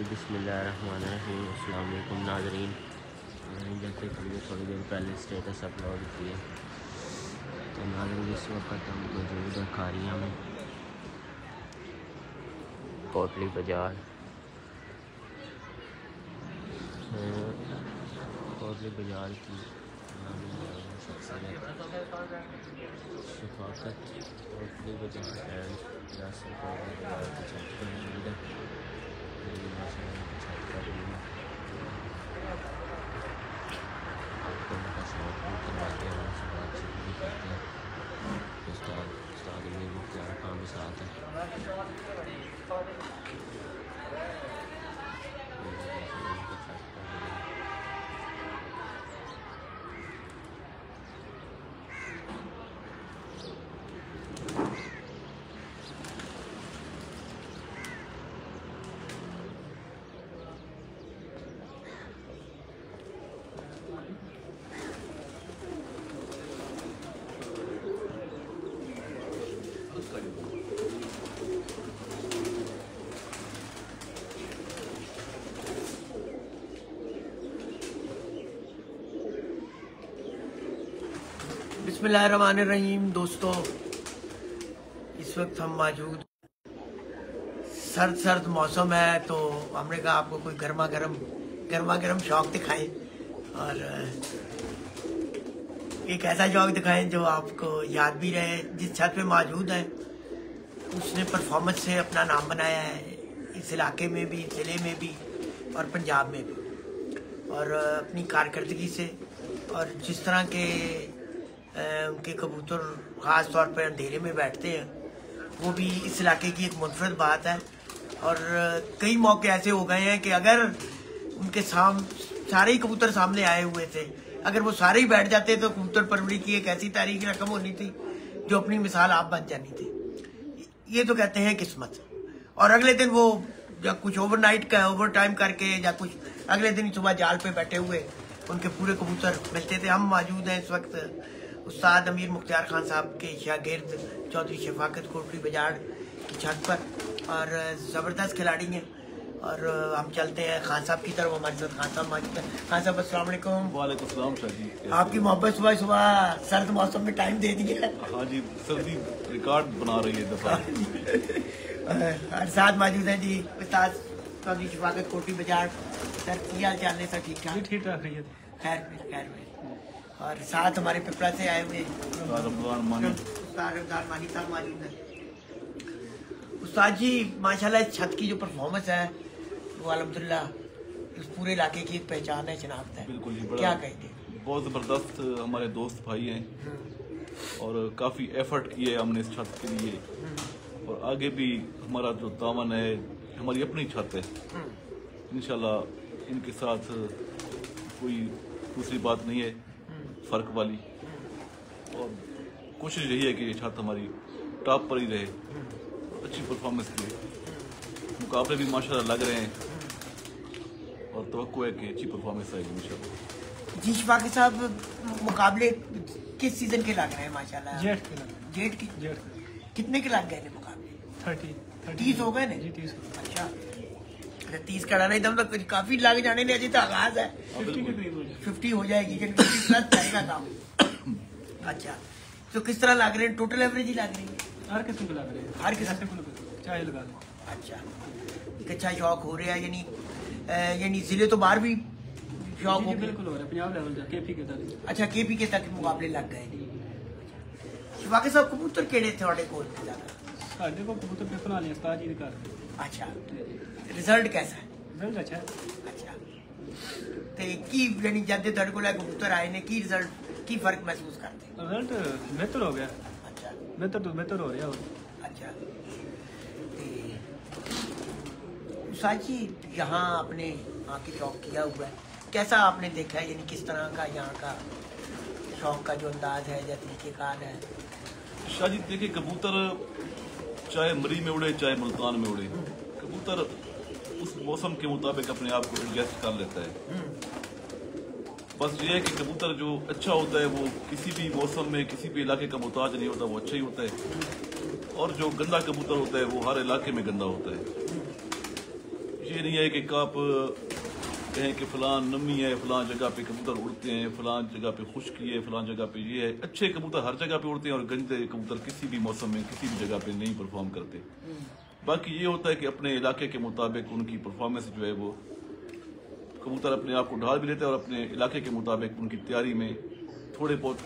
बिस्मिल्लाहिर्रहमानिर्रहीम। अस्सलाम वालेकुम नाज़रीन। जैसे कि हमने थोड़ी देर पहले स्टेटस अपलोड किए तो नाज़रीन इस वक्त हम मौजूद हैं खारिया में, कोटली बाजार। कोटली बाजार की शख्सियत शफाकत कोटली बाजार एंड यासर कोटली बाजार की छत पर मौजूद है। आपको उनका शौक भी करवाते हैं, उनसे बातचीत भी करते हैं। उस्ताद अमीर मुख्तार खान भी साथ है। बिस्मिल्लाहिर्रहमानिर्रहीम। दोस्तों, इस वक्त हम मौजूद, सर्द मौसम है तो हमने कहा आपको कोई गर्मा गर्म शौक दिखाएं और एक ऐसा शौक दिखाएं जो आपको याद भी रहे। जिस छत पे मौजूद है उसने परफॉर्मेंस से अपना नाम बनाया है, इस इलाके में भी, ज़िले में भी और पंजाब में भी, और अपनी कारकर्दगी से और जिस तरह के उनके कबूतर ख़ास तौर पर अंधेरे में बैठते हैं, वो भी इस इलाके की एक मुनफरद बात है। और कई मौके ऐसे हो गए हैं कि अगर उनके सारे ही कबूतर सामने आए हुए थे, अगर वो सारे ही बैठ जाते तो कबूतर परवरी की एक ऐसी तारीख रकम होनी थी जो अपनी मिसाल आप बन जानी थी। ये तो कहते हैं किस्मत। और अगले दिन वो जब कुछ ओवरनाइट का ओवर टाइम करके या कुछ अगले दिन सुबह जाल पे बैठे हुए उनके पूरे कबूतर मिलते थे। हम मौजूद हैं इस वक्त उस्ताद अमीर मुख्तार खान साहब के शागिर्द चौधरी शफाकत कोटली बाजार की छत पर, और ज़बरदस्त खिलाड़ी हैं। और हम चलते हैं खान साहब की तरफ। हमारे साथ खान साहब मौजूद हैं। खान साहब अस्सलाम वालेकुम। वालेकुम सलाम शाह जी। आपकी मोहब्बत सुबह सर्द मौसम में टाइम दे दिया। हाँ जी, सर्दी रिकॉर्ड बना रही है दफा। और साथ मौजूद हैं जी उस्ताद चौधरी शफाकत कोटली बाजार। सर की हाल चाल है? सर ठीक ठाक? ठीक ठाक रही है। खैर में। और साथ हमारे पिपला से आए हुए रमजान मानी साहब मौजूद है। उस्ताद जी माशाल्लाह इस छत की जो परफॉर्मेंस है वो अल्हम्दुलिल्लाह इस पूरे इलाके की एक पहचान है, शनाख्त है। बिल्कुल ही, क्या कहेंगे? बहुत ज़बरदस्त हमारे दोस्त भाई हैं और काफ़ी एफर्ट किए हमने इस छत के लिए, और आगे भी हमारा जो तावन है, हमारी अपनी छत है, इंशाल्लाह इनके साथ कोई दूसरी बात नहीं है फ़र्क वाली। और कोशिश यही है कि ये छत हमारी टॉप पर ही रहे, अच्छी परफॉर्मेंस की। मुकाबले भी माशाल्लाह लग रहे हैं और तवक्को है कि अच्छी परफॉर्मेंस आएगी इंशाल्लाह। जी शफाकत साहब, मुकाबले किस सीजन के लग रहे हैं? माशाल्लाह जेठ की। कितने के लग गए मुकाबले? 30 हो गए ने जी? 30। अच्छा, 30 का डाना एकदम तो काफी लग जाने ने, अभी तो आगाज है। 50 हो जाएगी, 50 प्लस जाएगा काम। अच्छा, तो किस तरह लग रहे हैं? टोटल एवरेज ही लग रही है? हर किस्म के लग रहे हैं, हर किस्म चाहे लगा लो। अच्छा, एक अच्छा शौक हो रहा है, यानी जिले तो बाहर भी शौक हो? बिल्कुल हो रहा है, पंजाब लेवल जा केपी के तक। अच्छा, केपी के तक मुकाबले लग गए। शफाकत साहब कबूतर केड़े थे कोल साढ़े को कबूतर पेपर आने उस्ताद जी घर। अच्छा, रिजल्ट कैसा है? रिजल्ट अच्छा है। अच्छा, ते की यानी जब तेरे को कबूतर आए ने की रिजल्ट की फर्क महसूस करते? रिजल्ट बेहतर हो गया। अच्छा, बेहतर हो रहा है। अच्छा, साची यहाँ आपने आके शौक किया हुआ है, कैसा आपने देखा है? यानी किस तरह का यहाँ का शौक का जो अंदाज है या तरीक़ेकार है? शाह जी देखिए, कबूतर चाहे मरी में उड़े चाहे मुल्तान में उड़े, कबूतर उस मौसम के मुताबिक अपने आप को एडजस्ट कर लेता है। बस ये है कि कबूतर जो अच्छा होता है वो किसी भी मौसम में किसी भी इलाके का मोहताज नहीं होता, वो अच्छा ही होता है। और जो गंदा कबूतर होता है वो हर इलाके में गंदा होता है। ये नहीं है कि आप कहें कि फलां नमी है, फलां जगह पे कबूतर उड़ते हैं, फलां जगह पे खुश्की है, फलां जगह पे ये है। अच्छे कबूतर हर जगह पे उड़ते हैं और गंदे कबूतर किसी भी मौसम में किसी भी जगह पे नहीं परफॉर्म करते। बाकी ये होता है कि अपने इलाके के मुताबिक उनकी परफॉर्मेंस जो है वो कबूतर अपने आप को ढाल भी लेते हैं और अपने इलाके के मुताबिक उनकी तैयारी में थोड़े बहुत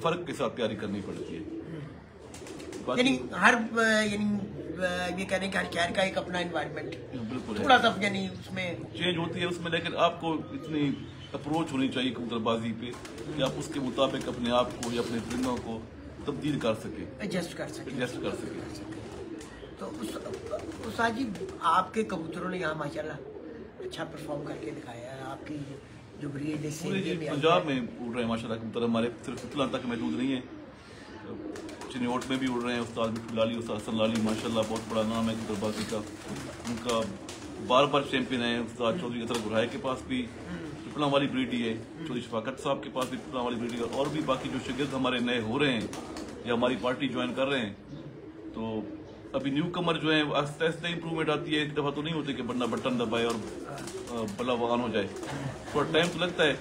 फ़र्क के साथ तैयारी करनी पड़ती है। यानी हर ये कहने का हर शहर का एक अपना एनवायरनमेंट बिल्कुल थोड़ा सा यानी उसमें चेंज होती है उसमें, लेकिन आपको इतनी अप्रोच होनी चाहिए कबूतरबाजी पे कि आप उसके मुताबिक अपने आप को या अपने परिंदों को तब्दील कर सके, एडजस्ट कर सके। तो उस जी आपके कबूतरों ने यहाँ माशाल्लाह अच्छा परफॉर्म करके दिखाया है। आपकी जो ब्रीड है पंजाब में उड़ रहे हैं माशाल्लाह कबूतर हमारे, सिर्फ इतना तक महदूद नहीं है, चिन्योट में भी उड़ रहे हैं। उस्ताद मिठू लाली, उस्ताद हसन लाली माशाल्लाह बहुत बड़ा नाम है कबूतरबाजी का, उनका बार बार चैंपियन है। उस्ताद चौधरी असर गुराए के पास भी पिपला वाली ब्रीड ही है, चौधरी शफाकत साहब के पास भी पिपला वाली ब्रीड है, और भी बाकी जो शागिर्द हमारे नए हो रहे हैं या हमारी पार्टी ज्वाइन कर रहे हैं, तो अभी न्यू कमर जो है आहिस्ता आहिस्ता इंप्रूवमेंट आती है। एक दफ़ा तो नहीं होती कि बंदा बटन दबाए और बला वगान हो जाए, थोड़ा टाइम तो लगता है।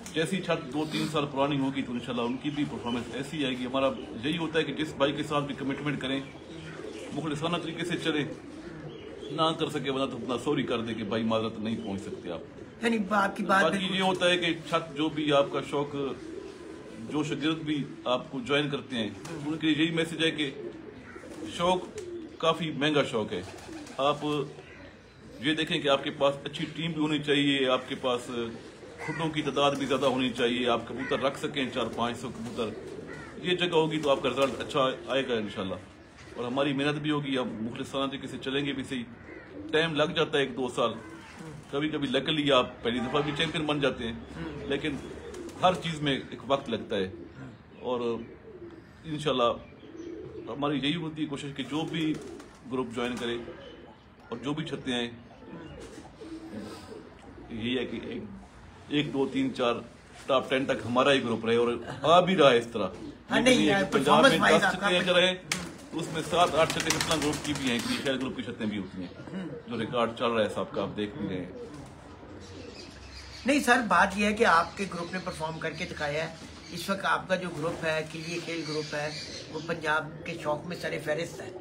जैसी छत 2-3 साल पुरानी होगी तो इंशाल्लाह उनकी भी परफॉर्मेंस ऐसी आएगी। हमारा यही होता है कि जिस भाई के साथ भी कमिटमेंट करें मुखलिसाना तरीके से चले, ना कर सके वरना तो अपना सॉरी कर दे कि भाई माजरत नहीं पहुंच सकते आप। यानी आपकी बात बाकी ये होता है कि छत जो भी आपका शौक, जो शागिर्द भी आपको ज्वाइन करते हैं उनके लिए यही मैसेज है कि शौक काफ़ी महंगा शौक है। आप ये देखें कि आपके पास अच्छी टीम भी होनी चाहिए, आपके पास खुटों की तादाद भी ज़्यादा होनी चाहिए, आप कबूतर रख सकें 400-500 कबूतर, ये जगह होगी तो आपका रिजल्ट अच्छा आएगा इंशाल्लाह। और हमारी मेहनत भी होगी, हम मुखलिसाना तरीके से चलेंगे भी सही। टाइम लग जाता है 1-2 साल, कभी कभी लकली आप पहली दफ़ा भी चैंपियन बन जाते हैं, लेकिन हर चीज़ में एक वक्त लगता है। और इंशाल्लाह हमारी यही होती है कोशिश कि जो भी ग्रुप ज्वाइन करे और जो भी छतें हैं, यही है कि 1, 2, 3, 4 टॉप 10 तक हमारा ही ग्रुप रहे और आ भी रहा है इस तरह। पंजाब में 10 छतें अगर हैं तो उसमें 7-8 छतें कितना ग्रुप की भी हैं, कि खैर ग्रुप की छतें भी होती हैं, जो रिकॉर्ड चल रहा है सबका, आप देख भी रहे हैं। नहीं सर, बात यह है कि आपके ग्रुप ने परफॉर्म करके दिखाया है। इस वक्त आपका जो ग्रुप है, किलिए खेल ग्रुप है, वो पंजाब के शौक में सरे फहरिस्त है।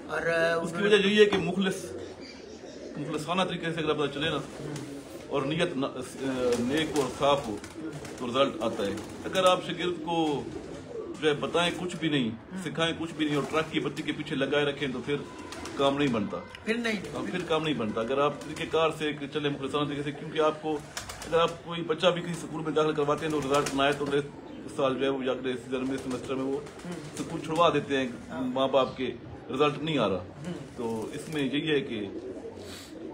और उसकी वजह यही है कि मुखलिसाना तरीके से अगर पता चले ना और नीयत नेक और साफ हो तो रिजल्ट आता है। अगर आप शागिर्द को जो है बताएं कुछ भी नहीं, सिखाएं कुछ भी नहीं और ट्रक की बत्ती के पीछे लगाए रखें तो फिर काम नहीं बनता, फिर काम नहीं बनता। अगर आप तरीकेकार से चले मुखलिसाना तरीके से, क्योंकि आपको अगर आप कोई बच्चा भी किसी स्कूल में दाखिल करवाते हैं तो रिजल्ट ना आए तो अगले साल जो है वो अगले सीजन में सेमेस्टर में वो स्कूल छुड़वा देते हैं, माँ बाप के रिजल्ट नहीं आ रहा। तो इसमें यही है कि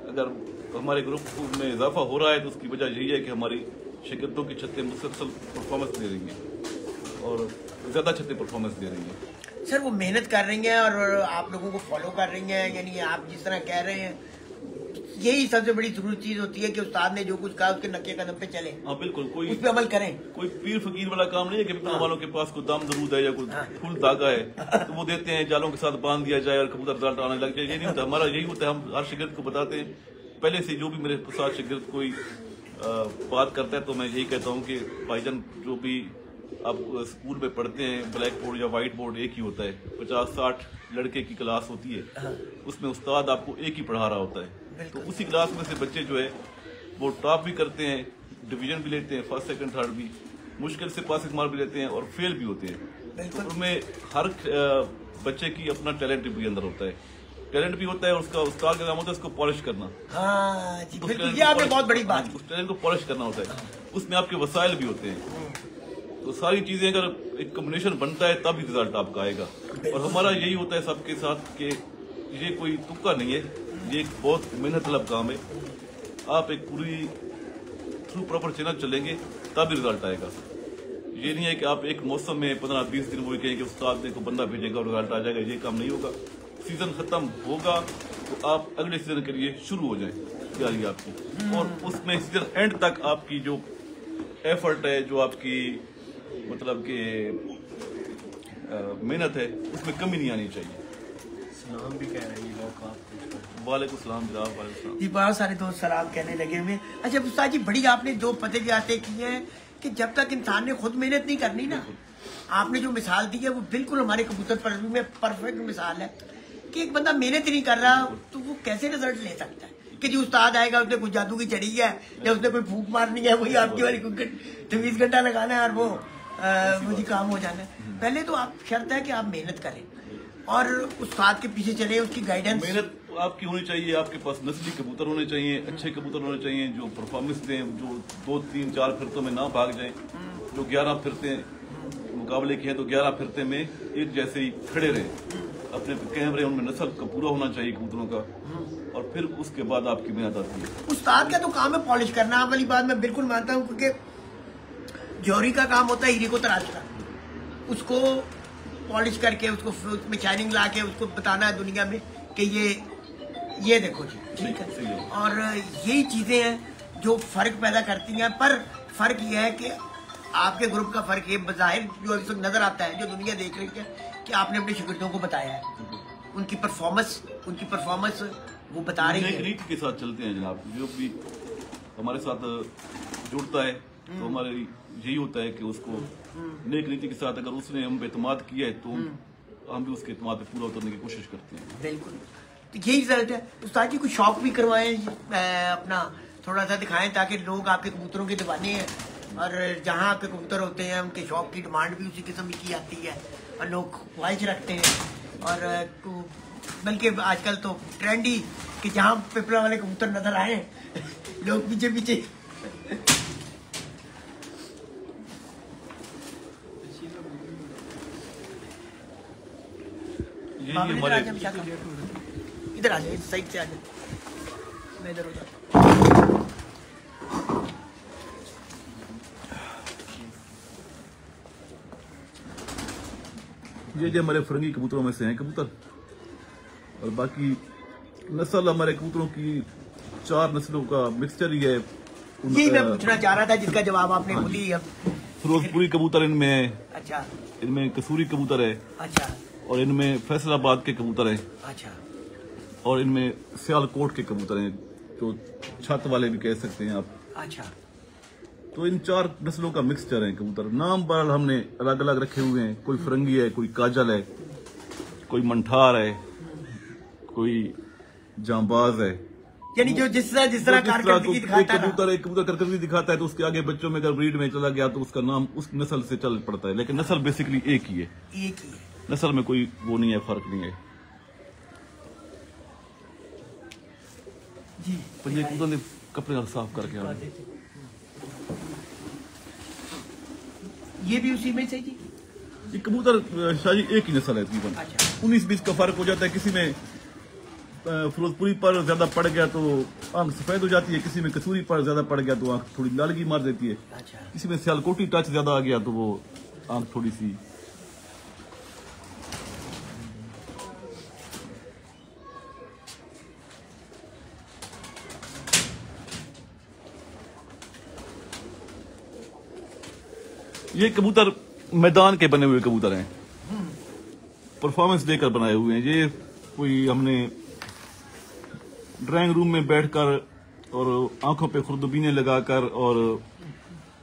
अगर हमारे ग्रुप में इजाफा हो रहा है तो उसकी वजह यही है कि हमारी शागिर्दों की छतें मुसलसल परफॉर्मेंस दे रही हैं और ज़्यादा छतें परफॉर्मेंस दे रही हैं। सर वो मेहनत कर रही हैं और आप लोगों को फॉलो कर रही हैं, यानी आप जिस तरह कह रहे हैं यही सबसे बड़ी जरूरी चीज होती है कि उस्ताद ने जो कुछ कहा उसके नक्के कदम पे चले। हाँ बिल्कुल, कोई उस पे अमल करें। कोई पीर फकीर वाला काम नहीं है कि पिपला वालों के पास कोई दाम दरूद है या कोई फूल धागा है तो वो देते हैं, जालों के साथ बांध दिया जाए और कबूतर रिजल्ट आने लग जाए। ये नहीं होता, हमारा यही होता है। हम हर शागिर्द को बताते हैं पहले से, जो भी मेरे साथ शागिर्द कोई बात करता है तो मैं यही कहता हूँ कि भाईजान जो भी आप स्कूल में पढ़ते हैं, ब्लैक बोर्ड या वाइट बोर्ड एक ही होता है। 50-60 लड़के की क्लास होती है, उसमें उस्ताद आपको एक ही पढ़ा रहा होता है। तो उसी क्लास में से बच्चे जो है वो टॉप भी करते हैं, डिवीजन भी लेते हैं, फर्स्ट सेकंड थर्ड भी, मुश्किल से पासिंग मार्क भी लेते हैं और फेल भी होते हैं। तो उनमें हर बच्चे की अपना टैलेंट भी अंदर होता है, टैलेंट भी होता है और उसका उस्ताद का काम होता है उसको पॉलिश करना। हाँ जी, ये आपने बहुत बड़ी बात, उस टैलेंट को पॉलिश करना होता है, उसमें आपके वसाइल भी होते हैं। तो सारी चीजें अगर एक कॉम्बिनेशन बनता है तब ही रिजल्ट आपका आएगा। और हमारा यही होता है सबके साथ कि ये कोई तुक्का नहीं है, ये एक बहुत मेहनत तलब काम है। आप एक पूरी थ्रू प्रॉपर चैनल चलेंगे तब ही रिजल्ट आएगा। ये नहीं है कि आप एक मौसम में 15-20 दिन वो कहेंगे उस्ताद ने को बंदा भेजेगा और रिजल्ट आ जाएगा, ये काम नहीं होगा। सीजन खत्म होगा तो आप अगले सीजन के लिए शुरू हो जाए तैयारी आपकी, और उसमें सीजन एंड तक आपकी जो एफर्ट है, जो आपकी मतलब कि मेहनत है, उसमें कमी नहीं आनी चाहिए। सलाम भी कह रहे हैं लोग आप। वालेकुम सलाम जनाब, वालेकुम सलाम। जी बहुत सारे दोस्त सलाम कहने लगे हुए। अच्छा उस्ताद जी, बड़ी आपने दो पते जाते किए हैं कि जब तक इंसान ने खुद मेहनत नहीं करनी ना, आपने जो मिसाल दी है वो बिल्कुल हमारे कबूतर परवरी में परफेक्ट मिसाल है कि एक बंदा मेहनत ही नहीं कर रहा तो वो कैसे रिजल्ट ले सकता है कि जी उस्ताद आएगा, उसने कुछ जादू की चढ़ी है या उसने कोई फूंक मारनी है, वही आपकी वाली 20 घंटा लगाना है और वो मुझे काम हो जाना है। पहले तो आप शर्त है कि आप मेहनत करें और उस्ताद के पीछे चले, उसकी गाइडेंस। मेहनत आपकी होनी चाहिए, आपके पास नस्ली कबूतर होने चाहिए, अच्छे कबूतर होने चाहिए जो परफॉर्मेंस दें, जो 2, 3, 4 फिरतों में ना भाग जाएं, जो 11 फिरते मुकाबले की है तो 11 फिरते में एक जैसे ही खड़े रहे। अपने कैमरे उनमें नस्ल का पूरा होना चाहिए कबूतरों का, और फिर उसके बाद आपकी मेहनत आती है। उस्ताद का तो काम है पॉलिश करना, आप वाली बात मैं बिल्कुल मानता हूँ, क्योंकि जौहरी का काम होता है हीरे को तराशना, उसको पॉलिश करके उसको उसमें शाइनिंग ला के उसको बताना है दुनिया में कि ये देखो जी, ठीक है। और यही चीजें हैं जो फर्क पैदा करती हैं। पर फर्क यह है कि आपके ग्रुप का फर्क है, बज़ाहिर जो इस वक्त नजर आता है, जो दुनिया देख रही है कि आपने अपने शागिर्दों को बताया है, उनकी परफॉर्मेंस वो बता रही है। रीति के साथ चलते हैं जनाब, जो भी हमारे साथ जुड़ता है तो हमारे यही होता है कि उसको नेक नीति के साथ अगर उसने हम पे एतमाद किया है तो हम भी उसके एतमाद पे पूरा उतरने की कोशिश करते हैं। बिल्कुल, तो यही रिजल्ट है। उस्ताद जी कुछ शौक भी करवाएं, अपना थोड़ा सा दिखाएं ताकि लोग आपके कबूतरों के दीवाने हैं और जहाँ आपके कबूतर होते हैं उनके शौक की डिमांड भी उसी किस्म की आती है और लोग ख्वाहिश रखते हैं। और बल्कि आजकल तो ट्रेंड ही कि जहाँ पिपला वाले कबूतर नजर आए लोग पीछे पीछे। इधर आ जाए, साइड से आ जाए, मैं इधर हो जाता। ये हमारे फरंगी कबूतरों में से हैं कबूतर, और बाकी नस्ल हमारे कबूतरों की 4 नस्लों का मिक्सचर ही है। यही मैं पूछना चाह रहा था जिसका जवाब आपने खुद ही। फिरोजपुरी कबूतर इनमें है, अच्छा, इनमें कसूरी कबूतर है, अच्छा, और इनमें फैसलाबाद के कबूतर हैं, अच्छा, और इनमें सियालकोट के कबूतर हैं जो छत वाले भी कह सकते हैं आप। अच्छा। तो इन 4 नस्लों का मिक्सचर है कबूतर। नाम बहरहाल हमने अलग अलग रखे हुए हैं, कोई फरंगी है, कोई काजल है, कोई मंठार है, कोई जांबाज है। यानी जो जिस तरह कारकर्दगी दिखाता है ना। एक कबूतर कारकर्दगी दिखाता है तो उसके आगे बच्चों में अगर ब्रीड में चला गया तो उसका नाम उस नस्ल से चल पड़ता है, लेकिन नस्ल बेसिकली एक ही है, एक ही है। नस्ल में कोई वो नहीं है, फर्क नहीं है। जी तो ये कबूतर ने कपड़े साफ करके आ ये भी उसी में से जी। ये कबूतर शाही एक ही नस्ल है तकरीबन। अच्छा। 19-20 का फर्क हो जाता है, किसी में फिरोजपुरी पर ज्यादा पड़ गया तो आंख सफेद हो जाती है, किसी में कसूरी पर ज्यादा पड़ गया तो आंख थोड़ी लालगी मार देती है, अच्छा। किसी में सियालकोटी टच ज्यादा आ गया तो वो आंख थोड़ी सी। ये कबूतर मैदान के बने हुए कबूतर हैं, परफॉर्मेंस देकर बनाए हुए हैं। ये कोई हमने ड्राइंग रूम में बैठकर और आंखों पे खुर्दबीने लगाकर और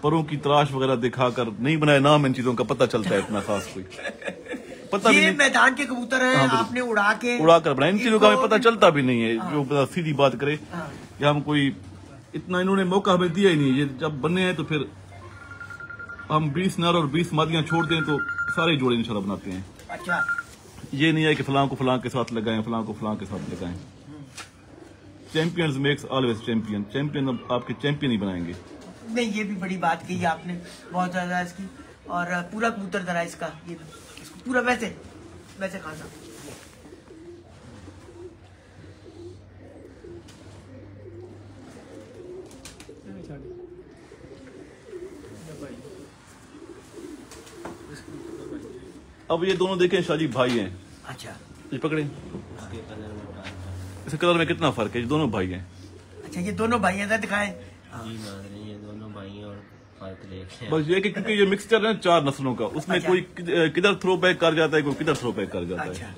परों की तराश वगैरह दिखाकर नहीं बनाए। नाम इन चीजों का पता चलता है इतना खास कोई पता भी नहीं। मैदान के कबूतर हैं, आपने उड़ाकर बनाए, इन चीजों का हमें पता चलता भी नहीं है। जो सीधी बात करे कि हम कोई इतना इन्होंने मौका हमें दिया ही नहीं। ये जब बने हैं तो फिर हम 20 नर और 20 मादियां छोड़ दें तो सारे जोड़े इंशाल्लाह बनाते हैं। अच्छा। ये नहीं है कि फलां को फलां के साथ लगाएं, फलां को फलां के साथ लगाएं। Champions makes always champion, champion आपके चैंपियन ही बनाएंगे। नहीं, ये भी बड़ी बात कही आपने बहुत ज्यादा इसकी। और पूरा कबूतर जरा इसका, ये इसको पूरा वैसे खासा। अब ये दोनों देखें शाजी भाई हैं। अच्छा। ये पकड़े, इसके कलर में फर्क इस कलर में कितना फर्क है? ये दोनों भाई हैं। अच्छा, ये दोनों भाई हैं, दिखाएं। है जी नाज़रीन, ये दोनों भाई हैं और फर्क देखें। बस ये कि क्योंकि ये मिक्सचर है 4 नस्लों का, उसमें अच्छा। कोई किधर थ्रो बैक कर जाता है, कोई किधर थ्रो बैक कर जाता है। अच्छा।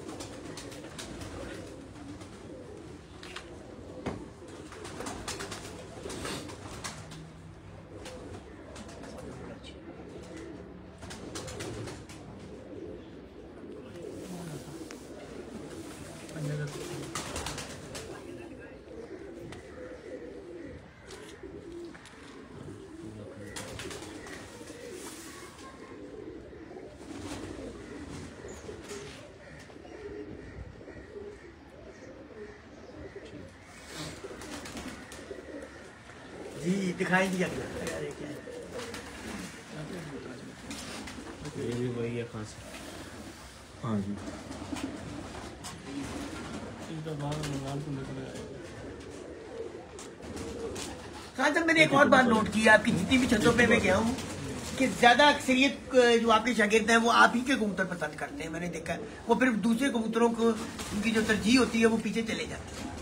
जी दिखाई दिया गया अरे क्या है? ये भी वही है खास। हाँ जी। हाँ सर, मैंने एक और बात नोट की है आपकी जितनी भी छतों पे मैं गया हूँ कि ज्यादा अक्सरियत जो आपके शागिर्द हैं वो आप ही के कबूतर पसंद करते हैं। मैंने देखा है वो फिर दूसरे कबूतरों को उनकी जो तरजीह होती है वो पीछे चले जाते हैं।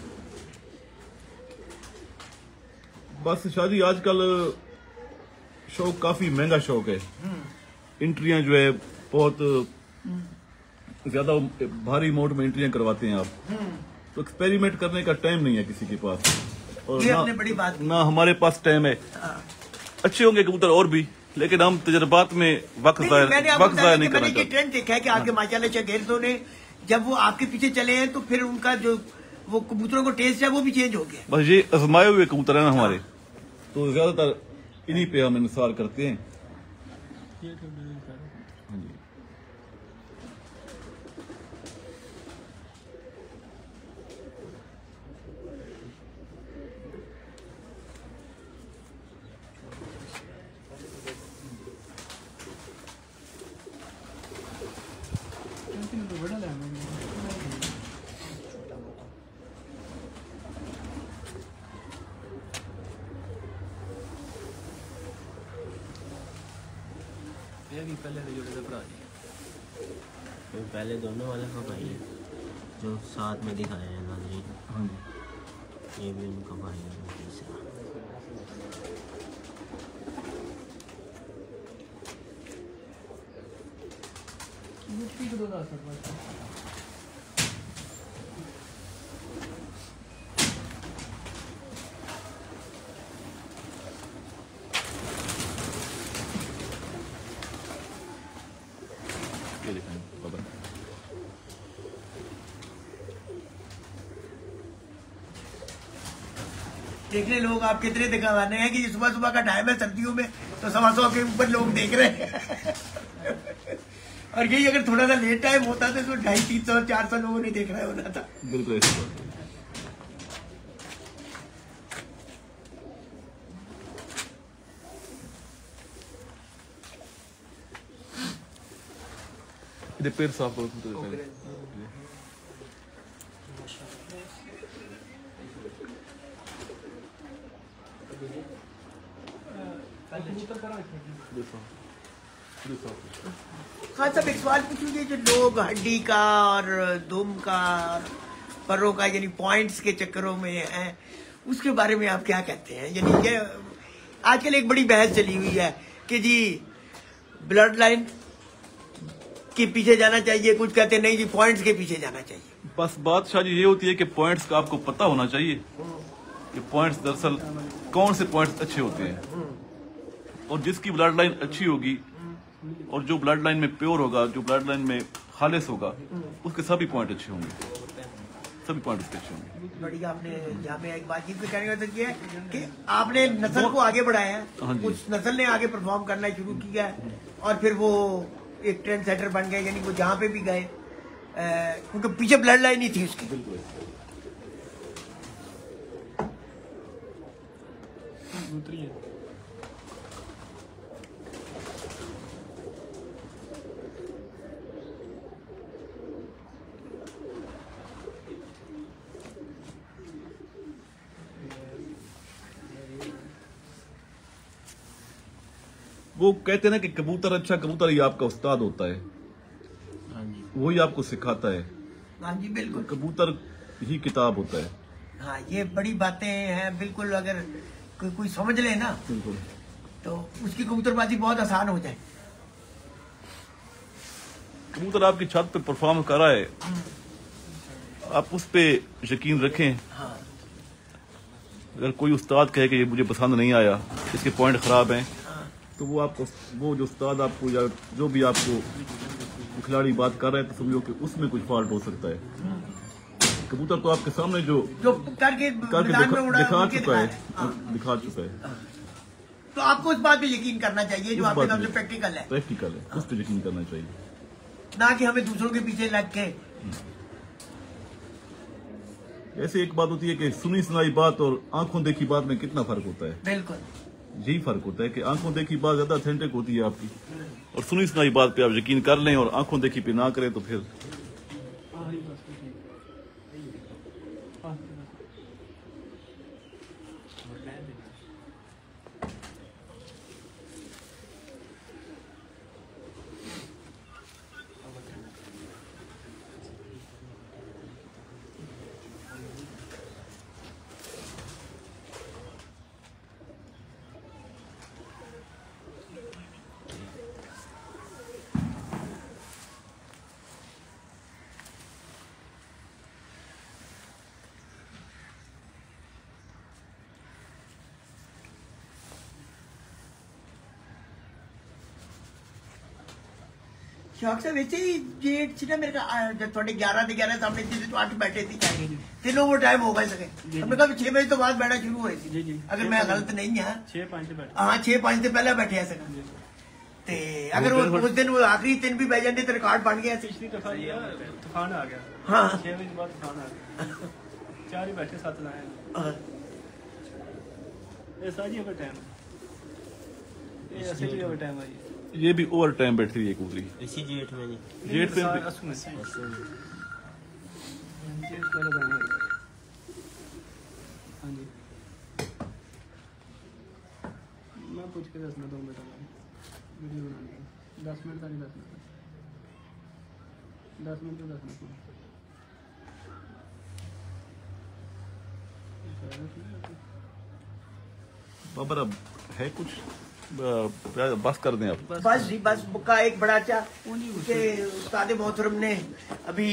बस शादी आजकल शौक काफी महंगा शौक है। एंट्रियां जो है बहुत ज्यादा भारी अमाउंट में एंट्रियां करवाते हैं आप, तो एक्सपेरिमेंट करने का टाइम नहीं है किसी के पास, और ये आपने बड़ी बात ना हमारे पास टाइम है। अच्छे होंगे कबूतर और भी, लेकिन हम तजर्बात में वक्त जाया नहीं करना चाहते। ट्रेंड देखा है कि आपके माशाल्लाह शागिर्दों ने जब वो आपके पीछे चले हैं तो फिर उनका जो वो कबूतरों को टेस्ट है वो भी चेंज हो गया। बस ये आजमाए हुए कबूतर है ना हमारे, तो ज्यादातर इन्हीं पे हम इंतजार करते हैं। हाँ जी। तो पहले दोनों वाले का भाई है जो साथ में दिखाए हैं नाज़रीन। हाँ जी। ये भी उनका भाई है तीसरा। ये दिखाएं बाबा। देखने लोग आप कितने दिखावाने हैं कि सुबह सुबह का टाइम है सर्दियों में तो 125 के ऊपर लोग देख रहे हैं और यही अगर थोड़ा सा लेट टाइम होता तो इसमें 250, 300, 400 लोगों ने देख रहा होना था। बिल्कुल ऐसी बात है। इधर पैर साफ करो। हाँ साहब, एक सवाल पूछूंगे जो लोग हड्डी का और दुम का परों का यानी पॉइंट्स के चक्करों में हैं, उसके बारे में आप क्या कहते हैं? यानी ये आजकल एक बड़ी बहस चली हुई है कि जी ब्लड लाइन के पीछे जाना चाहिए, कुछ कहते हैं नहीं जी पॉइंट्स के पीछे जाना चाहिए। बस बात शादी ये होती है कि पॉइंट्स का आपको पता होना चाहिए कि पॉइंट्स दरअसल कौन से पॉइंट्स अच्छे होते हैं, और जिसकी ब्लड लाइन अच्छी होगी और जो ब्लड लाइन में प्योर होगा, जो ब्लड लाइन में खालिस होगा, उसके सभी पॉइंट अच्छे होंगे, सभी पॉइंट उसके अच्छे होंगे। बढ़िया। आपने यहाँ पे एक बातचीत में कहने का मतलब ये है कि आपने नस्ल को आगे बढ़ाया है, उस नस्ल ने आगे परफॉर्म करना शुरू किया है और फिर वो एक ट्रेंड सेटर बन गए, यानी वो जहाँ पे भी गए उनके पीछे ब्लड लाइन ही थी उसकी। बिल्कुल। वो कहते हैं ना कि कबूतर अच्छा कबूतर ही आपका उस्ताद होता है, हाँ जी। वही आपको सिखाता है। हाँ जी बिल्कुल। कबूतर ही किताब होता है। हाँ ये बड़ी बातें हैं बिल्कुल। अगर कोई समझ ले ना बिल्कुल, तो उसकी कबूतरबाजी बहुत आसान हो जाए। कबूतर आपकी छत पे परफॉर्म कर रहा है, आप उस पे यकीन रखें। हाँ अगर कोई उस्ताद कहे कि ये मुझे पसंद नहीं आया, इसके पॉइंट खराब हैं, तो वो आपको, वो जो उस्ताद आपको या जो भी आपको खिलाड़ी बात कर रहे हैं, तो समझो कि उसमें कुछ फॉल्ट हो सकता है। कबूतर तो आपके सामने जो करके मैदान में उड़ा दिखा उनके चुका है, दिखाया। हाँ। दिखा चुका है। तो आपको उस बात पे यकीन करना चाहिए जो आपके सामने प्रैक्टिकल है, प्रैक्टिकल है, उस पर यकीन करना चाहिए, ना कि हमें दूसरों के पीछे लग के। ऐसे एक बात होती है कि सुनी सुनाई बात और आंखों देखी बात में कितना फर्क होता है। बिल्कुल यही फर्क होता है कि आंखों देखी बात ज्यादा ऑथेंटिक होती है आपकी, और सुनी सुनाई बात पे आप यकीन कर लें और आंखों देखी पे ना करें तो फिर शौक से वैसे ही जेठ ना मेरे का थोड़े 11 से 11 सामने थी तो 8 बैठे थी, तीनों वो टाइम हो गए सके। हमने कहा 6 बजे तो बाद बैठा शुरू हुए जी, जी। थी, अगर मैं गलत नहीं है 6-5 से बैठे। हाँ 6-5 से पहले बैठे हैं सके। ते अगर वो उस दिन वो आखिरी दिन भी बह जाते तो रिकॉर्ड बन गया। पिछली दफा ये तूफान आ गया, हाँ 6 बजे बाद तूफान आ गया, 4 ही बैठे 7 लाए। हाँ। ये साजी ओवर टाइम, ये असली ओवर टाइम है। ये भी ओवर टाइम बैठ रही है कबूतरी। इसी जेठ में जी। जेठ पे असू में ऐसे में। जेठ वाला गाना है। हाँ जी, मैं पूछ के दसना 2 मिनट वीडियो बनाने 10 मिनट का नहीं, 10 मिनट 10 मिनट तो 10 मिनट बाबर अब है कुछ बस कर दें आप। बस जी बस का एक बड़ा अच्छा के उस्ताद मोहतरम ने अभी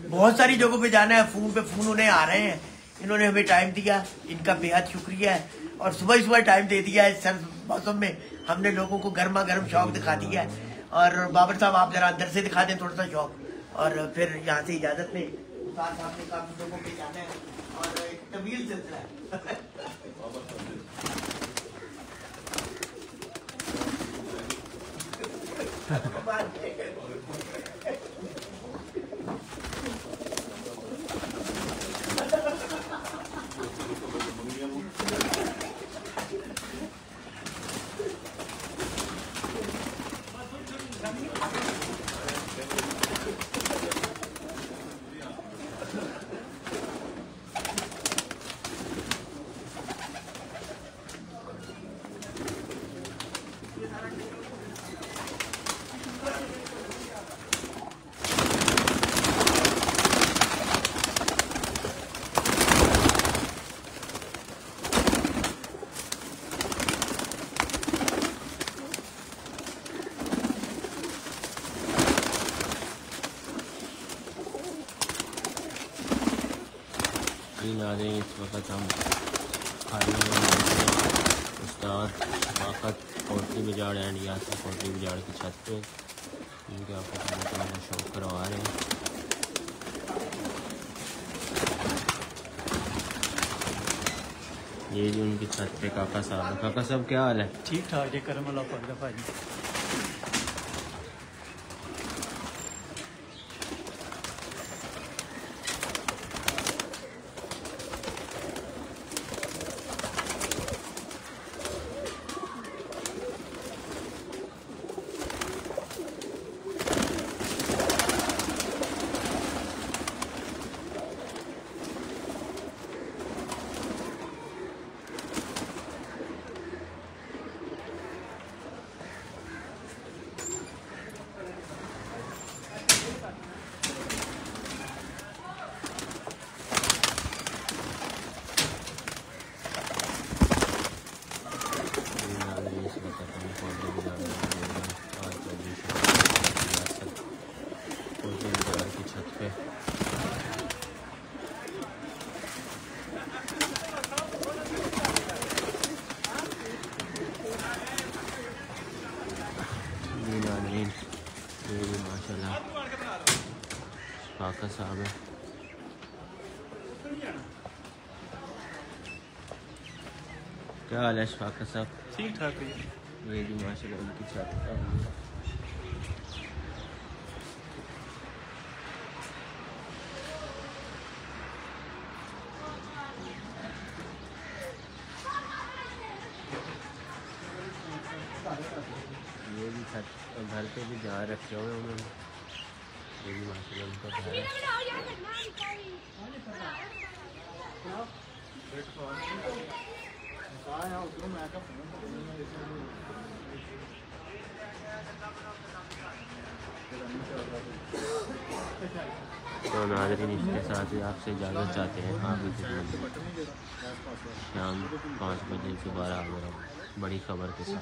बहुत सारी जगहों पे जाना है, फोन पे फोन उन्हें आ रहे हैं, इन्होंने हमें टाइम दिया, इनका बेहद शुक्रिया है। और सुबह सुबह टाइम दे दिया है, सर मौसम में हमने लोगों को गर्मा गर्म शौक दिखा दिया है। और बाबर साहब आप जरा अंदर से दिखा दें थोड़ा सा शौक, और फिर यहाँ से इजाजत लें। उस्ताद साहब ने काफी लोगों पे जाना है और एक तवील सिलसिला है। नाज़रीन इस वक्त हम खाली उस्ताद शफाकत पोल्ट्री बाजार एंड यासिर पोल्ट्री बाजार की छत पे इनके आपको खाना शौक करवा रहे हैं। ये जी उनकी छत पे काका साहब है। काका साहब क्या हाल है? ठीक ठाक है, करम अल्लाह पकड़ा भाजी। माशाल्लाह काका साहब है। क्या हाल है शफाकत साहब? ठीक ठाक है। ये जी माशाल्लाह उनकी छत ये भी छत घर पे भी जहाँ रखे हुए उन्होंने। ये भी माशाल्लाह उनका घर है। तो नाज़रीन इसके साथ ही आपसे इजाज़त चाहते हैं। आप भी शाम 5 बजे दोबारा आ गए बड़ी खबर के साथ।